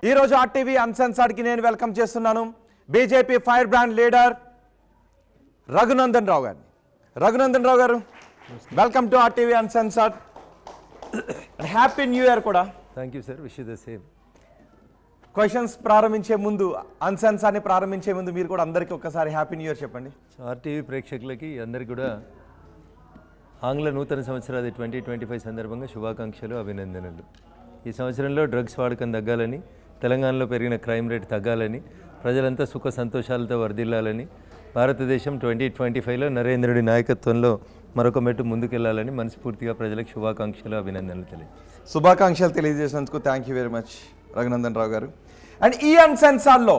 ఈ రోజు ఆర్టీవీ అన్సెన్సార్డ్ కి నేను వెల్కమ్ చేస్తున్నాను BJP fire brand leader Raghunandan Rao గారిని. రఘునందన్ రావు గారు, welcome to RTV uncensored. Happy new year కూడా. Thank you sir, wish you the same. Questions ప్రారంభించే ముందు, అన్సెన్సార్ని ప్రారంభించే ముందు మీరు కూడా అందరికీ ఒక్కసారి హ్యాపీ న్యూ ఇయర్ చెప్పండి. ఆర్టీవీ ప్రేక్షకులకి అందరికీ కూడా ఆంగ్ల నూతన సంవత్సరాది 2025 సందర్భంగా శుభాకాంక్షలు, అభినందనలు. ఈ సంవత్సరంలో డ్రగ్స్ వాడకం తగ్గాలని, తెలంగాణలో పెరిగిన క్రైమ్ రేట్ తగ్గాలని, ప్రజలంతా సుఖ సంతోషాలతో వర్ధిల్లాలని, భారతదేశం 2025లో నరేంద్రుడి నాయకత్వంలో మరొక మెట్టు ముందుకెళ్లాలని మనస్ఫూర్తిగా ప్రజలకు శుభాకాంక్షలు, అభినందనలు శుభాకాంక్షలు తెలియజేసినందుకు thank you very much Raghunandan Rao గారు. అండ్ ఈ అన్సెన్సార్లో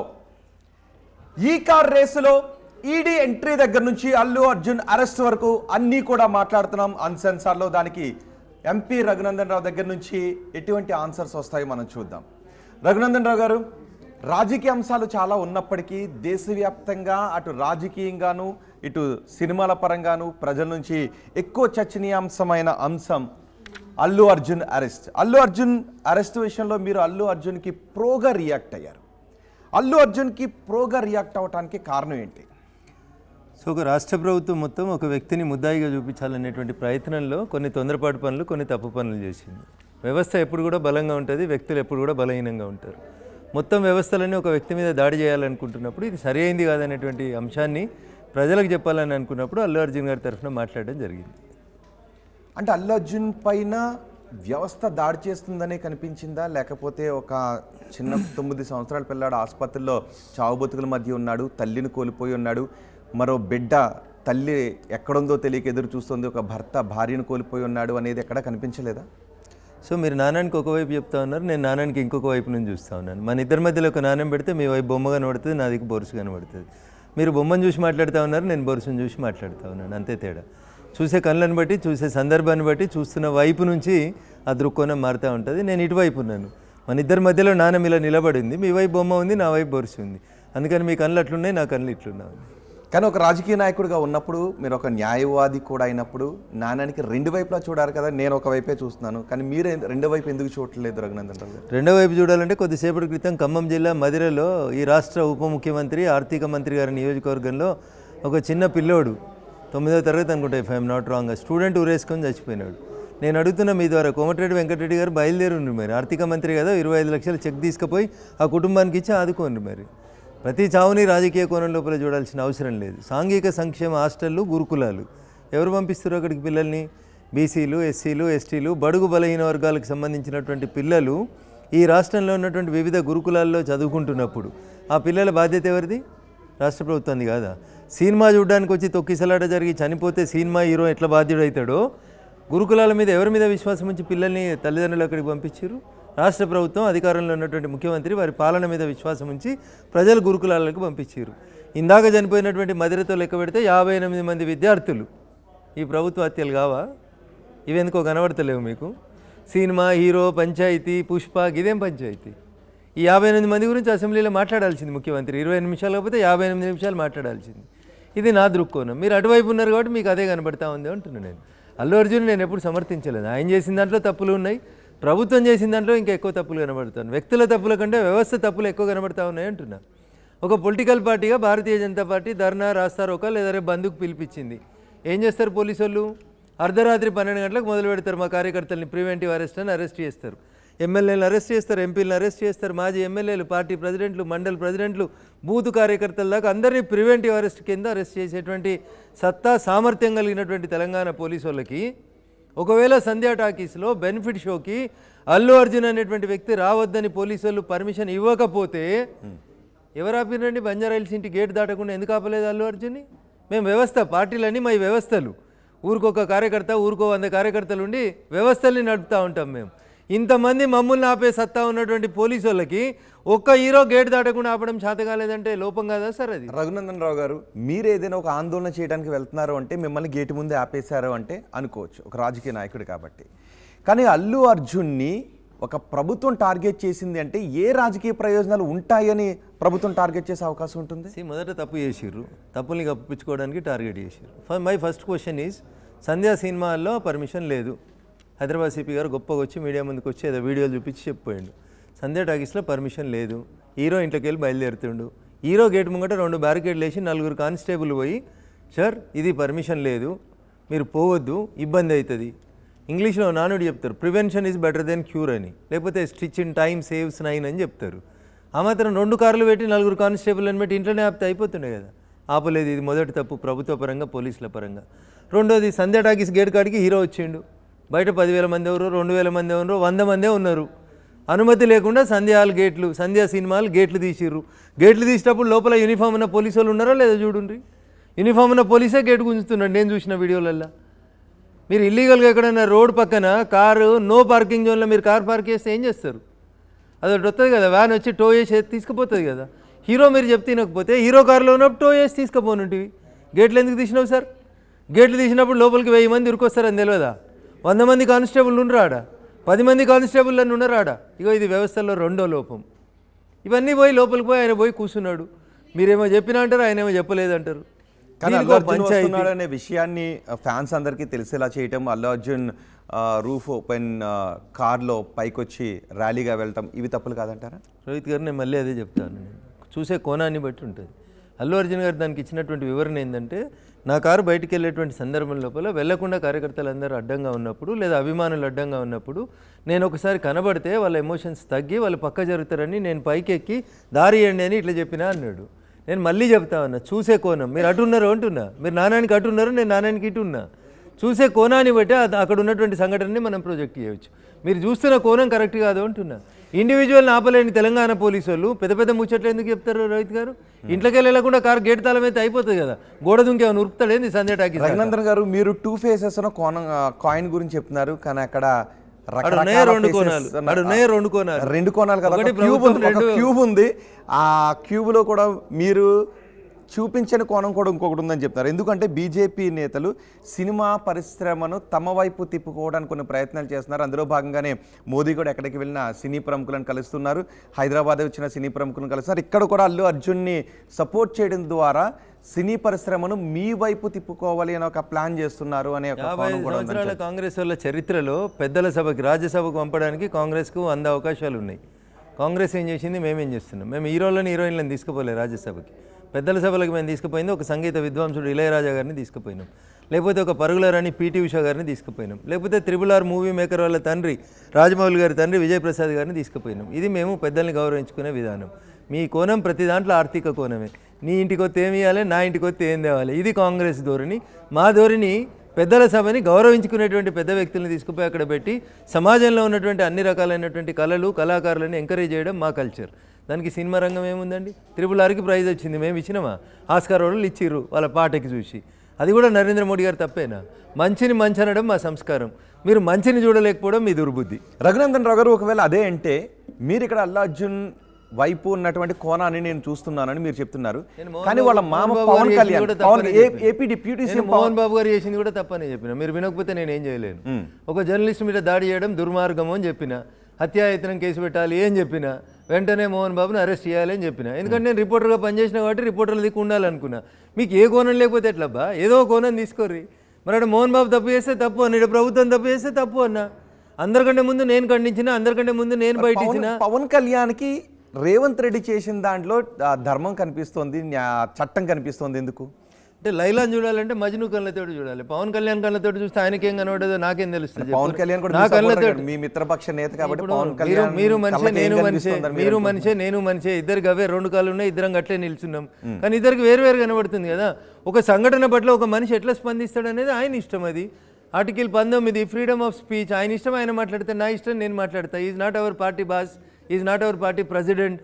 ఈ కార్ రేసులో ఈడీ ఎంట్రీ దగ్గర నుంచి అల్లు అర్జున్ అరెస్ట్ వరకు అన్నీ కూడా మాట్లాడుతున్నాం అన్సెన్సార్లో. దానికి ఎంపీ రఘునందన్ రావు దగ్గర నుంచి ఎటువంటి ఆన్సర్స్ వస్తాయో మనం చూద్దాం. రఘునందన్ రావు గారు, రాజకీయ అంశాలు చాలా ఉన్నప్పటికీ దేశవ్యాప్తంగా అటు రాజకీయంగాను ఇటు సినిమాల పరంగాను ప్రజల నుంచి ఎక్కువ చర్చనీయాంశమైన అంశం అల్లు అర్జున్ అరెస్ట్. అల్లు అర్జున్ అరెస్ట్ విషయంలో మీరు అల్లు అర్జున్కి ప్రోగా రియాక్ట్ అయ్యారు. అల్లు అర్జున్కి ప్రోగా రియాక్ట్ అవ్వడానికి కారణం ఏంటి? సో ఒక రాష్ట్ర ప్రభుత్వం మొత్తం ఒక వ్యక్తిని ముద్దాయిగా చూపించాలనేటువంటి ప్రయత్నంలో కొన్ని తొందరపాటు పనులు, కొన్ని తప్పు పనులు చేసింది. వ్యవస్థ ఎప్పుడు కూడా బలంగా ఉంటుంది, వ్యక్తులు ఎప్పుడు కూడా బలహీనంగా ఉంటారు. మొత్తం వ్యవస్థలన్నీ ఒక వ్యక్తి మీద దాడి చేయాలనుకుంటున్నప్పుడు ఇది సరి అయింది కాదనేటువంటి అంశాన్ని ప్రజలకు చెప్పాలని అనుకున్నప్పుడు అల్లు అర్జున్ గారి తరఫున మాట్లాడడం జరిగింది. అంటే అల్లు అర్జున్ పైన వ్యవస్థ దాడి చేస్తుందనే కనిపించిందా, లేకపోతే ఒక చిన్న 9 సంవత్సరాల పిల్లాడు ఆసుపత్రిలో చావు బతుకుల మధ్య ఉన్నాడు, తల్లిని కోల్పోయి ఉన్నాడు, మరో బిడ్డ తల్లి ఎక్కడుందో తెలియక ఎదురు చూస్తుంది, ఒక భర్త భార్యను కోల్పోయి ఉన్నాడు అనేది ఎక్కడా కనిపించలేదా? సో మీరు నాణానికి ఒకవైపు చెప్తా ఉన్నారు, నేను నాణానికి ఇంకొక వైపు నుంచి చూస్తూ ఉన్నాను. మన ఇద్దరి మధ్యలో ఒక నాణ్యం పెడితే మీ వైపు బొమ్మ కనబడుతుంది, నాదికి బొరుసు కనబడుతుంది. మీరు బొమ్మను చూసి మాట్లాడుతూ ఉన్నారు, నేను బొరుసును చూసి మాట్లాడుతూ ఉన్నాను, అంతే తేడా. చూసే కళ్ళని బట్టి, చూసే సందర్భాన్ని బట్టి, చూస్తున్న వైపు నుంచి ఆ దృక్కోణం మారుతూ ఉంటుంది. నేను ఇటువైపు ఉన్నాను, మన ఇద్దరి మధ్యలో నాణ్యం ఇలా నిలబడింది, మీ వైపు బొమ్మ ఉంది, నా వైపు బొరుసు ఉంది. అందుకని మీ కళ్ళు అట్లున్నాయి, నా కళ్ళు ఇట్లున్నాయి. కానీ ఒక రాజకీయ నాయకుడిగా ఉన్నప్పుడు, మీరు ఒక న్యాయవాది కూడా అయినప్పుడు నాణ్యానికి రెండు వైపులా చూడాలి కదా. నేను ఒక వైపే చూస్తున్నాను, కానీ మీరు రెండో వైపు ఎందుకు చూడట్లేదు రఘునందన్ రావు గారు? రెండో వైపు చూడాలంటే కొద్దిసేపటి క్రితం ఖమ్మం జిల్లా మదిరలో ఈ రాష్ట్ర ఉప ముఖ్యమంత్రి, ఆర్థిక మంత్రి గారి నియోజకవర్గంలో ఒక చిన్న పిల్లోడు 9వ తరగతి అనుకుంటా, if I'm not wrong, student ఊరేసుకొని చచ్చిపోయినాడు. నేను అడుగుతున్నా మీ ద్వారా, కోమటిరెడ్డి వెంకటరెడ్డి గారు బయలుదేరి మరి ఆర్థిక మంత్రి కదా, 25 లక్షల చెక్ తీసుకుపోయి ఆ కుటుంబానికి ఇచ్చి ఆదుకోండి. మరి ప్రతి చావుని రాజకీయ కోణం లోపల చూడాల్సిన అవసరం లేదు. సాంఘిక సంక్షేమ హాస్టళ్ళు, గురుకులాలు ఎవరు పంపిస్తారు అక్కడికి పిల్లల్ని? బీసీలు, ఎస్సీలు, ఎస్టీలు, బడుగు బలహీన వర్గాలకు సంబంధించినటువంటి పిల్లలు ఈ రాష్ట్రంలో ఉన్నటువంటి వివిధ గురుకులాల్లో చదువుకుంటున్నప్పుడు ఆ పిల్లల బాధ్యత ఎవరిది? రాష్ట్ర ప్రభుత్వాన్ని కాదా? సినిమా చూడడానికి వచ్చి తొక్కిసలాట జరిగి చనిపోతే సినిమా హీరో ఎట్లా బాధ్యుడవుతాడో, గురుకులాల మీద ఎవరి మీద విశ్వాసం ఉంచి పిల్లల్ని తల్లిదండ్రులు అక్కడికి పంపించారు? రాష్ట్ర ప్రభుత్వం, అధికారంలో ఉన్నటువంటి ముఖ్యమంత్రి వారి పాలన మీద విశ్వాసం ఉంచి ప్రజలు గురుకులాలకు పంపించారు. ఇందాక చనిపోయినటువంటి మదిరతో లెక్క పెడితే 58 మంది విద్యార్థులు. ఈ ప్రభుత్వ హత్యలు కావా? ఇవెందుకో కనబడతలేవు మీకు? సినిమా హీరో, పంచాయతీ, పుష్ప, ఇదేం పంచాయతీ? ఈ 58 మంది గురించి అసెంబ్లీలో మాట్లాడాల్సింది ముఖ్యమంత్రి. 20 నిమిషాలు కాకపోతే 58 నిమిషాలు మాట్లాడాల్సింది. ఇది నా దృక్కోణం. మీరు అటువైపు ఉన్నారు కాబట్టి మీకు అదే కనబడతా ఉంది అంటున్నాను. నేను అల్లు అర్జున్ నేను ఎప్పుడు సమర్థించలేదు. ఆయన చేసిన దాంట్లో తప్పులు ఉన్నాయి, ప్రభుత్వం చేసిన దాంట్లో ఇంకా ఎక్కువ తప్పులు కనబడుతాను. వ్యక్తుల తప్పుల కంటే వ్యవస్థ తప్పులు ఎక్కువ కనబడతా ఉన్నాయి అంటున్నా. ఒక పొలిటికల్ పార్టీగా భారతీయ జనతా పార్టీ ధర్నా, రాస్తారోక లేదా రేపు బంధుకు పిలిపించింది. ఏం చేస్తారు పోలీసు వాళ్ళు? అర్ధరాత్రి 12 గంటలకు మొదలు పెడతారు మా కార్యకర్తల్ని ప్రివెంటివ్ అరెస్ట్ అని అరెస్ట్ చేస్తారు. ఎమ్మెల్యేలను అరెస్ట్ చేస్తారు, ఎంపీలను అరెస్ట్ చేస్తారు, మాజీ ఎమ్మెల్యేలు, పార్టీ ప్రెసిడెంట్లు, మండల ప్రెసిడెంట్లు, బూత్ కార్యకర్తల దాకా అందరినీ ప్రివెంటివ్ అరెస్ట్ కింద అరెస్ట్ చేసేటువంటి సత్తా, సామర్థ్యం కలిగినటువంటి తెలంగాణ పోలీసు వాళ్ళకి ఒకవేళ సంధ్యా టాకీస్లో బెనిఫిట్ షోకి అల్లు అర్జున్ అనేటువంటి వ్యక్తి రావద్దని పోలీసు వాళ్ళు పర్మిషన్ ఇవ్వకపోతే ఎవరు ఆపినండి? బంజారాహిల్స్ ఇంటి గేట్ దాటకుండా ఎందుకు ఆపలేదు అల్లు అర్జున్ని? మేము వ్యవస్థ, పార్టీలన్నీ మా వ్యవస్థలు, ఊరికొక కార్యకర్త, ఊరికో 100 కార్యకర్తలు ఉండి వ్యవస్థల్ని నడుపుతూ ఉంటాం మేము. ఇంతమంది మమ్మల్ని ఆపే సత్తా ఉన్నటువంటి పోలీసు వాళ్ళకి ఒక్క హీరో గేట్ దాటకుండా ఆపడం చేత కాలేదంటే లోపం కాదా సార్ అది? రఘునందన్ రావు గారు, మీరు ఏదైనా ఒక ఆందోళన చేయడానికి వెళ్తున్నారు అంటే మిమ్మల్ని గేటు ముందే ఆపేశారు అంటే అనుకోవచ్చు, ఒక రాజకీయ నాయకుడు కాబట్టి. కానీ అల్లు అర్జున్ని ఒక ప్రభుత్వం టార్గెట్ చేసింది అంటే ఏ రాజకీయ ప్రయోజనాలు ఉంటాయని ప్రభుత్వం టార్గెట్ చేసే అవకాశం ఉంటుంది? మొదట తప్పు చేసిర్రు, తప్పుల్ని కప్పించుకోవడానికి టార్గెట్ చేసిర్రు. మై ఫస్ట్ క్వశ్చన్ ఈజ్, సంధ్యా సినిమాల్లో పర్మిషన్ లేదు. హైదరాబాద్ సిపి గారు గొప్పగా వచ్చి మీడియా ముందుకు వచ్చి ఏదో వీడియోలు చూపించి చెప్పిపోయాడు. సంధ్య టాకీస్లో పర్మిషన్ లేదు. హీరో ఇంట్లోకి వెళ్ళి బయలుదేరుతుండు. హీరో గేట్ ముంగట 2 బ్యారికేడ్లు వేసి 4 కానిస్టేబుల్ పోయి, సార్ ఇది పర్మిషన్ లేదు, మీరు పోవద్దు, ఇబ్బంది అవుతుంది. ఇంగ్లీష్లో నానుడి చెప్తారు, prevention is better than cure అని, లేకపోతే స్టిచ్ ఇన్ టైమ్ సేవ్స్ 9 అని చెప్తారు. ఆ మాత్రం 2 కార్లు పెట్టి 4 కానిస్టేబుల్ అని పెట్టి ఇంట్లోనే ఆపితే అయిపోతుండే కదా. ఆపలేదు. ఇది మొదటి తప్పు, ప్రభుత్వ పరంగా, పోలీసుల పరంగా. రెండోది, సంధ్య టాకీస్ గేట్ కాడికి హీరో వచ్చిండు. బయట 10,000 మంది ఎవరు, 2,000 మంది ఎవరు, 100 మందే ఉన్నారు. అనుమతి లేకుండా సంధ్య హాల్ గేట్లు, సంధ్య సినిమాలు గేట్లు తీసిర్రు. గేట్లు తీసేటప్పుడు లోపల యూనిఫామ్ ఉన్న పోలీసు వాళ్ళు ఉన్నారా లేదా చూడండి. యూనిఫామ్ ఉన్న పోలీసే గేటు గుంజుతున్నాడు నేను చూసిన వీడియోలల్లో. మీరు ఇల్లీగల్గా ఎక్కడైనా రోడ్ పక్కన కారు నో పార్కింగ్ జోన్లో మీరు కార్ పార్క్ చేస్తే ఏం చేస్తారు? అదొకటి వస్తుంది కదా, వ్యాన్ వచ్చి టో చేసి తీసుకుపోతుంది కదా. హీరో మీరు చెప్తే తినకపోతే హీరో కారులో ఉన్నప్పుడు టో చేసి తీసుకుపోనుంటివి. గేట్లు ఎందుకు తీసినావు సార్? గేట్లు తీసినప్పుడు లోపలికి 1000 మంది ఉరికొస్తారని తెలియదా? 100 మంది కానిస్టేబుల్ ఉండరాడా? 10 మంది కానిస్టేబుల్ అని ఉండరాడా? ఇగో ఇది వ్యవస్థలో రెండో లోపం. ఇవన్నీ పోయి లోపలికి పోయి ఆయన పోయి కూర్చున్నాడు. మీరేమో చెప్పినా అంటారు, ఆయన ఏమో చెప్పలేదంటారు. కానీ అల్లు అర్జున్ వస్తున్నాడు అనే విషయాన్ని ఫ్యాన్స్ అందరికీ తెలిసేలా చేయటం, అల్లు అర్జున్ రూఫ్ ఓపెన్ కార్లో పైకొచ్చి ర్యాలీగా వెళ్ళటం, ఇవి తప్పులు కాదంటారా? రోహిత్ గారు, నేను మళ్ళీ అదే చెప్తాను. నేను చూసే కోణాన్ని బట్టి ఉంటుంది. అల్లు అర్జున్ గారు దానికి ఇచ్చినటువంటి వివరణ ఏంటంటే, నా కారు బయటికి వెళ్ళేటువంటి సందర్భం లోపల వెళ్లకుండా కార్యకర్తలు అందరూ అడ్డంగా ఉన్నప్పుడు, లేదా అభిమానులు అడ్డంగా ఉన్నప్పుడు, నేను ఒకసారి కనబడితే వాళ్ళ ఎమోషన్స్ తగ్గి వాళ్ళు పక్క జరుగుతారని నేను పైకి ఎక్కి దారి ఇవ్వండి అని ఇట్లా చెప్పినా అన్నాడు. నేను మళ్ళీ చెప్తా ఉన్నా, చూసే కోణం. మీరు అటు ఉన్నారు అంటున్నా, మీరు నాణానికి అటు ఉన్నారు, నేను నాణానికి ఇటు ఉన్నా. చూసే కోణాన్ని బట్టి అక్కడ ఉన్నటువంటి సంఘటనని మనం ప్రొజెక్ట్ చేయవచ్చు. మీరు చూస్తున్న కోణం కరెక్ట్ కాదు అంటున్నా. ఇండివిజువల్ని ఆపలేని తెలంగాణ పోలీసు వాళ్ళు పెద్ద పెద్ద ముచ్చట్లు ఎందుకు చెప్తారు రోహిత్ గారు? ఇంట్లోకి వెళ్ళకుండా కారు గేట్ తాళం అయితే అయిపోతుంది కదా, గోడ దుంకి ఏమైనా ఉరుకుతాడేంది సంధ్య టాకీస్? రఘునందన్ గారు, మీరు 2 ఫేసెస్ కాయిన్ గురించి చెప్తున్నారు, కానీ అక్కడ 2 కోణాలు కదా, క్యూబ్ ఉంది. ఆ క్యూబ్లో కూడా మీరు చూపించని కోణం కూడా ఇంకొకటి ఉందని చెప్తారు. ఎందుకంటే బీజేపీ నేతలు సినిమా పరిశ్రమను తమ వైపు తిప్పుకోవడానికి కొన్ని ప్రయత్నాలు చేస్తున్నారు. అందులో భాగంగానే మోదీ కూడా ఎక్కడికి వెళ్ళినా సినీ ప్రముఖులను కలుస్తున్నారు. హైదరాబాద్ వచ్చిన సినీ ప్రముఖులను కలుస్తున్నారు. ఇక్కడ కూడా అల్లు అర్జున్ని సపోర్ట్ చేయడం ద్వారా సినీ పరిశ్రమను మీ వైపు తిప్పుకోవాలి అని ఒక ప్లాన్ చేస్తున్నారు అనే ఒక కోణం కూడా ఉంది. కాంగ్రెస్ వాళ్ళ చరిత్రలో పెద్దల సభకి, రాజ్యసభకు పంపడానికి కాంగ్రెస్కు 100 అవకాశాలు ఉన్నాయి. కాంగ్రెస్ ఏం చేసింది, మేమేం చేస్తున్నాం? మేము హీరోయిన్లను తీసుకుపోలేదు రాజ్యసభకి. పెద్దల సభలకు మేము తీసుకుపోయింది ఒక సంగీత విద్వాంసుడు ఇళయరాజా గారిని తీసుకుపోయినాం, లేకపోతే ఒక పరుగుల రాణి పీటీ ఉషా గారిని తీసుకుపోయినాం, లేకపోతే RRR మూవీ మేకర్ వాళ్ళ తండ్రి రాజమౌళి గారి తండ్రి విజయప్రసాద్ గారిని తీసుకుపోయినాం. ఇది మేము పెద్దల్ని గౌరవించుకునే విధానం. మీ కోణం ప్రతి దాంట్లో ఆర్థిక కోణమే. నీ ఇంటికి వస్తే ఏమి ఇవ్వాలి, నా ఇంటికి వస్తే ఏం తేవాలి, ఇది కాంగ్రెస్ ధోరణి. మా ధోరణి పెద్దల సభని గౌరవించుకునేటువంటి పెద్ద వ్యక్తులను తీసుకుపోయి అక్కడ పెట్టి సమాజంలో ఉన్నటువంటి అన్ని రకాలైనటువంటి కళలు, కళాకారులను ఎంకరేజ్ చేయడం మా కల్చర్. దానికి సినిమా రంగం ఏముందండి? RRRకి ప్రైజ్ వచ్చింది, మేము ఇచ్చినామా? ఆస్కార్ వాళ్ళు ఇచ్చిర్రు వాళ్ళ పాటకి చూసి. అది కూడా నరేంద్ర మోడీ గారు తప్పేనా? మంచిని మంచి అనడం మా సంస్కారం. మీరు మంచిని చూడలేకపోవడం మీ దుర్బుద్ధి. రఘునందన్ రావు గారు, ఒకవేళ అదే అంటే మీరు ఇక్కడ అల్లు అర్జున్ వైపు ఉన్నటువంటి కోణాన్ని నేను చూస్తున్నానని మీరు చెప్తున్నారు. కానీ వాళ్ళ మామ Pawan Kalyan, AP deputy CM Mohan Babu గారు చేసింది కూడా తప్పని చెప్పిన. మీరు వినకపోతే నేను ఏం చేయలేను. ఒక జర్నలిస్ట్ మీద దాడి చేయడం దుర్మార్గము అని చెప్పిన, హత్యాయత్నం కేసు పెట్టాలి అని చెప్పిన, వెంటనే మోహన్ బాబుని అరెస్ట్ చేయాలి అని చెప్పిన. ఎందుకంటే నేను రిపోర్టర్గా పనిచేసిన కాబట్టి రిపోర్టర్లు దిక్కు ఉండాలనుకున్నా. మీకు ఏ కోణం లేకపోతే ఎట్లబ్బా? ఏదో కోణం తీసుకోర్రి. మరి అక్కడ మోహన్ బాబు తప్పు చేస్తే తప్పు అన్న, ఇక్కడ ప్రభుత్వం తప్పు చేస్తే తప్పు అన్న. అందరికంటే ముందు నేను ఖండించిన, అందరికంటే ముందు నేను బయట ఇచ్చిన. పవన్ కళ్యాణ్కి రేవంత్ రెడ్డి చేసిన దాంట్లో ధర్మం కనిపిస్తోంది, చట్టం కనిపిస్తోంది. ఎందుకు అంటే లైలాన్ చూడాలంటే మజ్ను కళ్ళతో చూడాలి. పవన్ కళ్యాణ్ కళ్ళతో చూస్తే ఆయనకేం కనబడదో నాకేం తెలుస్తుంది? పవన్ కళ్యాణ్ కూడా నా కళ్ళతో, మీ మిత్రపక్ష నేత కాబట్టి పవన్ కళ్యాణ్, మీరు మనిషే నేను మనిషే, మీరు మనిషే నేను మనిషే, ఇద్దరికి అవే 2 కాళ్ళు ఉన్నాయి, ఇద్దరం గట్లే నిల్చున్నాం. కానీ ఇద్దరికి వేరు కనబడుతుంది కదా. ఒక సంఘటన పట్ల ఒక మనిషి ఎట్లా స్పందిస్తాడు అనేది ఆయన ఇష్టం. అది ఆర్టికల్ 19 ఫ్రీడమ్ ఆఫ్ స్పీచ్. ఆయన ఇష్టం ఆయన మాట్లాడితే, నా ఇష్టం నేను మాట్లాడతా. Is not our party boss, is not our party president.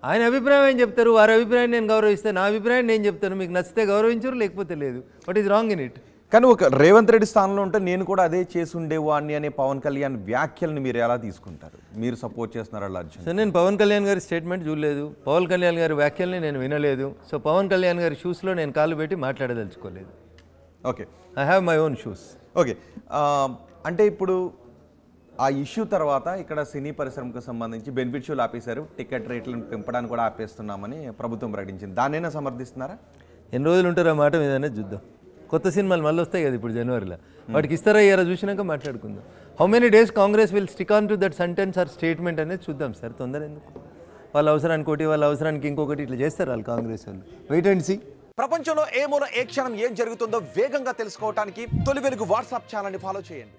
ఆయన అభిప్రాయం ఏం చెప్తారు, వారి అభిప్రాయం నేను గౌరవిస్తాను, నా అభిప్రాయం నేను చెప్తాను. మీకు నచ్చితే గౌరవించరు, లేకపోతే లేదు. What is wrong in it? కానీ ఒక రేవంత్ రెడ్డి స్థానంలో ఉంటే నేను కూడా అదే చేసి ఉండేవాడిని అనే పవన్ కళ్యాణ్ వ్యాఖ్యలను మీరు ఎలా తీసుకుంటారు? మీరు సపోర్ట్ చేస్తున్నారు అల్లు అర్జున్? సో నేను పవన్ కళ్యాణ్ గారి స్టేట్మెంట్ చూడలేదు, పవన్ కళ్యాణ్ గారి వ్యాఖ్యల్ని నేను వినలేదు. సో పవన్ కళ్యాణ్ గారి షూస్లో నేను కాళ్ళు పెట్టి మాట్లాడదలుచుకోలేదు. Okay, I have my own shoes. Okay, అంటే ఇప్పుడు ఆ ఇష్యూ తర్వాత ఇక్కడ సినీ పరిశ్రమకు సంబంధించి బెనిఫిట్ షోలు ఆపేశారు, టికెట్ రేట్లను పెంపడానికి కూడా ఆపేస్తున్నామని ప్రభుత్వం ప్రకటించింది. దాన్నైనా సమర్థిస్తున్నారా? ఎన్ని రోజులు ఉంటారు ఆ మాట మీదనే చూద్దాం. కొత్త సినిమాలు మళ్ళీ వస్తాయి కదా ఇప్పుడు జనవరిలో, వాటికి ఇస్తారా ఇయ్యారా చూసినాక మాట్లాడుకుందాం. How many days Congress will stick on to that sentence or statement అనేది చూద్దాం సార్. తొందర ఎందుకు? వాళ్ళ అవసరానికి ఒకటి, వాళ్ళ అవసరానికి ఇంకొకటి ఇట్లా చేస్తారు వాళ్ళు కాంగ్రెస్ వాళ్ళు. Wait and see. ప్రపంచంలో ఏ మూల ఏ క్షణం ఏం జరుగుతుందో వేగంగా తెలుసుకోవడానికి తొలి వెలుగు వాట్సాప్ ఛానల్ని ఫాలో చేయండి.